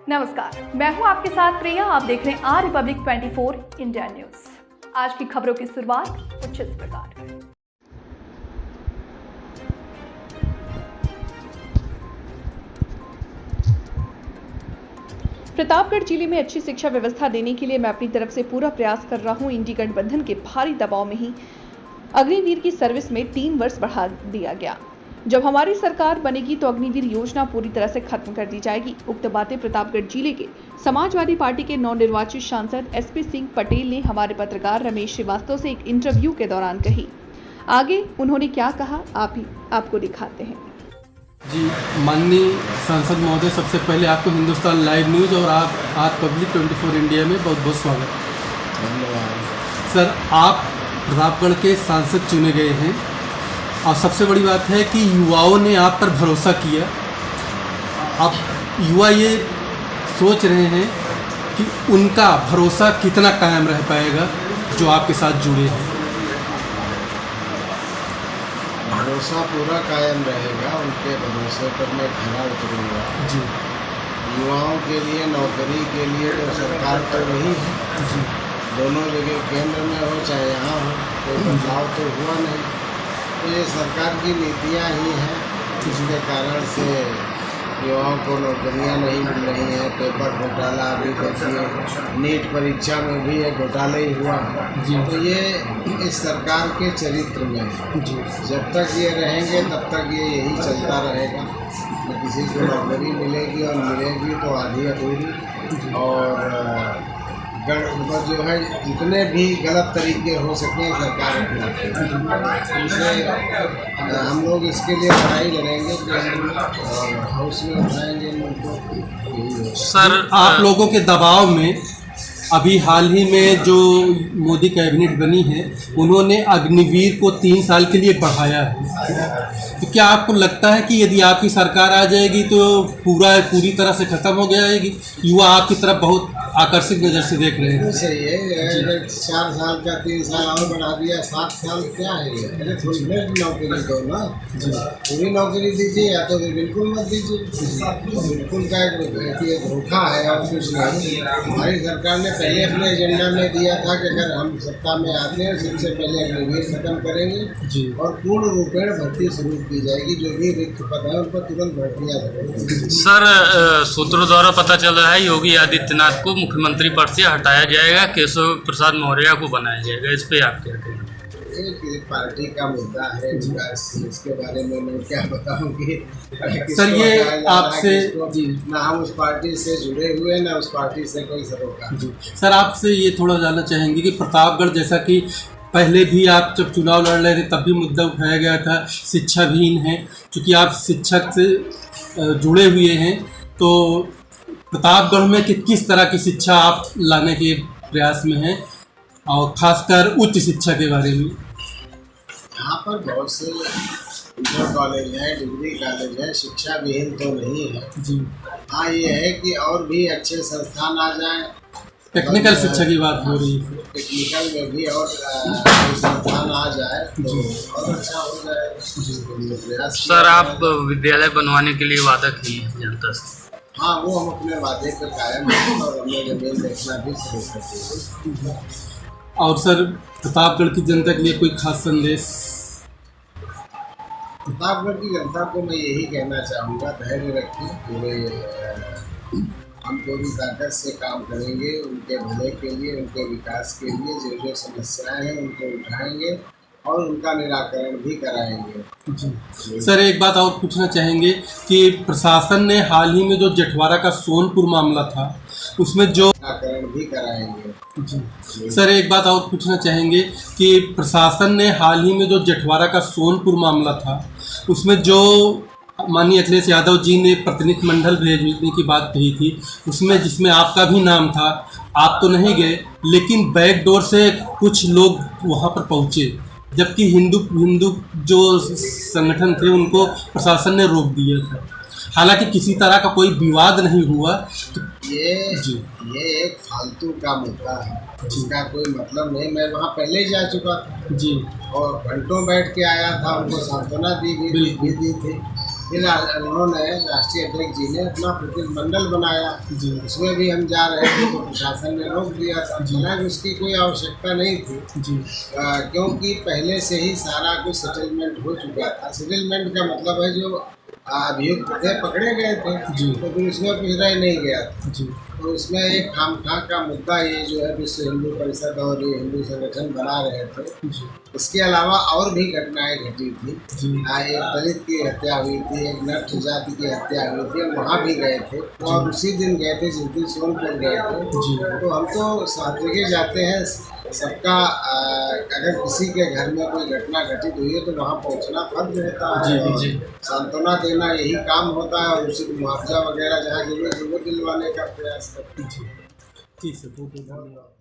नमस्कार, मैं हूं आपके साथ प्रिया। आप देख रहे हैं आर रिपब्लिक 24 इंडिया न्यूज। आज की खबरों की शुरुआत कुछ इस प्रकार। प्रतापगढ़ जिले में अच्छी शिक्षा व्यवस्था देने के लिए मैं अपनी तरफ से पूरा प्रयास कर रहा हूं। इंडी गठबंधन के भारी दबाव में ही अग्निवीर की सर्विस में 3 वर्ष बढ़ा दिया गया। जब हमारी सरकार बनेगी तो अग्निवीर योजना पूरी तरह से खत्म कर दी जाएगी। उक्त बातें प्रतापगढ़ जिले के समाजवादी पार्टी के नवनिर्वाचित सांसद एसपी सिंह पटेल ने हमारे पत्रकार रमेश श्रीवास्तव से एक इंटरव्यू के दौरान कही। आगे उन्होंने क्या कहा आपको दिखाते हैं। जी, माननीय सांसद महोदय, सबसे पहले आपको हिंदुस्तान लाइव न्यूज़ और आप आर पब्लिक 24 इंडिया में बहुत बहुत स्वागत। धन्यवाद सर, आप प्रतापगढ़ के सांसद चुने गए हैं और सबसे बड़ी बात है कि युवाओं ने आप पर भरोसा किया। अब युवा ये सोच रहे हैं कि उनका भरोसा कितना कायम रह पाएगा जो आपके साथ जुड़े हैं। भरोसा पूरा कायम रहेगा, उनके भरोसे पर मैं खरा उतरूँगा। जी युवाओं के लिए, नौकरी के लिए तो सरकार तो वही है। जी, दोनों जगह केंद्र में हो चाहे यहाँ हो, कोई बदलाव तो हुआ नहीं। तो ये सरकार की नीतियाँ ही हैं जिसके कारण से युवाओं को नौकरियाँ नहीं मिल रही हैं। पेपर घोटाला अभी देखिए, नीट परीक्षा में भी एक घोटाला ही हुआ। जी। तो ये इस सरकार के चरित्र में है। जी, जब तक ये रहेंगे तब तक ये यही चलता रहेगा। तो किसी को नौकरी मिलेगी और मिलेगी तो आधी अधूरी, और जो है जितने भी गलत तरीके हो सकें सरकार अपनाती है। उनसे हम लोग इसके लिए लड़ाई लड़ेंगे और हाउस में उठाएंगे उनको। सर, आप लोगों के दबाव में अभी हाल ही में जो मोदी कैबिनेट बनी है, उन्होंने अग्निवीर को 3 साल के लिए बढ़ाया है। तो क्या आपको लगता है कि यदि आपकी सरकार आ जाएगी तो पूरी तरह से ख़त्म हो जाएगी? युवा आपकी तरफ बहुत आकर्षित नज़र से देख रहे हैं। सही है, 4 साल का 3 साल और बढ़ा दिया, 7 साल क्या है ये? अरे थोड़ी नौकरी दो ना, पूरी नौकरी दीजिए या तो बिल्कुल मत दीजिए। बिल्कुल का एक धोखा है और कुछ नहीं। हमारी सरकार ने पहले अपने एजेंडा में दिया था कि अगर हम सत्ता में आते हैं सबसे पहले अग्निवीर खत्म करेंगे और पूर्ण रूपेण भर्ती शुरू की जाएगी। जो भी रिक्त पद है उन पर तुरंत भर्तियाँ करेंगे। सर, सूत्रों द्वारा पता चल रहा है योगी आदित्यनाथ को मुख्यमंत्री पद से हटाया जाएगा, केशव प्रसाद मौर्य को बनाया जाएगा। इस पे आप क्या कहेंगे? एक पार्टी का मुद्दा है, इसके बारे में मैं क्या बताऊंगी। सर, ये आपसे ना हम उस पार्टी से जुड़े हुए ना उस पार्टी से कोई सरोकार। सर, आपसे ये थोड़ा जानना चाहेंगे कि प्रतापगढ़, जैसा कि पहले भी आप जब चुनाव लड़ रहे थे तब भी मुद्दा उठाया गया था, शिक्षाविहीन है। चूँकि आप शिक्षक से जुड़े हुए हैं, तो प्रतापगढ़ में किस तरह की शिक्षा आप लाने के प्रयास में हैं, और खासकर उच्च शिक्षा के बारे में? यहाँ पर बहुत से इंटर कॉलेज है, डिग्री कॉलेज है, शिक्षा विहीन तो नहीं है जी। हाँ, ये है कि और भी अच्छे संस्थान आ जाएं। टेक्निकल शिक्षा की बात हो रही है। टेक्निकल में भी और संस्थान आ जाए तो और अच्छा हो जाए। सर, आप विद्यालय बनवाने के लिए वादा किए हैं जनता से। हाँ, वो हम अपने वादे पर कायम हैं और हमने जमीन देखना भी शुरू कर दिया। और सर, प्रतापगढ़ की जनता के लिए कोई खास संदेश? प्रतापगढ़ की जनता को मैं यही कहना चाहूँगा, धैर्य रखें। पूरे हम पूरी ताकत से काम करेंगे उनके भले के लिए, उनके विकास के लिए। जो जो समस्याएं हैं उनको उठाएंगे और उनका निराकरण भी कराएंगे। जी। सर, एक बात और पूछना चाहेंगे कि प्रशासन ने हाल ही में जो जटवारा का सोनपुर मामला था उसमें जो निराकरण भी कराएंगे। जी। सर, एक बात और पूछना चाहेंगे कि प्रशासन ने हाल ही में जो जटवारा का सोनपुर मामला था उसमें जो माननीय अखिलेश यादव जी ने प्रतिनिधिमंडल भेजने की बात कही थी, उसमें जिसमें आपका भी नाम था, आप तो नहीं गए, लेकिन बैकडोर से कुछ लोग वहाँ पर पहुँचे, जबकि हिंदू जो संगठन थे उनको प्रशासन ने रोक दिया था। हालांकि किसी तरह का कोई विवाद नहीं हुआ। तो ये एक फालतू का मुद्दा है, इसका कोई मतलब नहीं। मैं वहाँ पहले ही जा चुका था जी, और घंटों बैठ के आया था, उनको सांत्वना दी थी। फिर उन्होंने राष्ट्रीय अध्यक्ष जी ने अपना प्रतिनिधिमंडल बनाया, जी उसमें भी हम जा रहे थे तो प्रशासन ने रोक दिया था। हालांकि उसकी कोई आवश्यकता नहीं थी, जी क्योंकि पहले से ही सारा कुछ सेटलमेंट हो चुका था। सेटलमेंट का मतलब है जो अभियुक्त थे पकड़े गए थे, जी तो फिर उसमें कुछ रह नहीं गया था। जी तो इसमें एक खामखा का मुद्दा ये जो है विश्व हिंदू परिषद और ये हिंदू संगठन बना रहे थे। जी इसके अलावा और भी घटनाएं घटी थी। जी एक दलित की हत्या हुई थी, एक नट जाति की हत्या हुई थी, हम वहाँ भी गए थे और उसी दिन गए थे जिस दिन सोनपुर गए थे। जी तो हम तो सब जगह जाते हैं, सबका अगर किसी के घर में कोई घटना घटित हुई है तो वहाँ पहुँचना फर्ज होता है जी, और जी। सांत्वना देना यही काम होता है और उसी को मुआवजा वगैरह जहाँ जरूरत है वो दिलवाने का प्रयास करते हैं। जी ठीक है, बहुत बहुत धन्यवाद।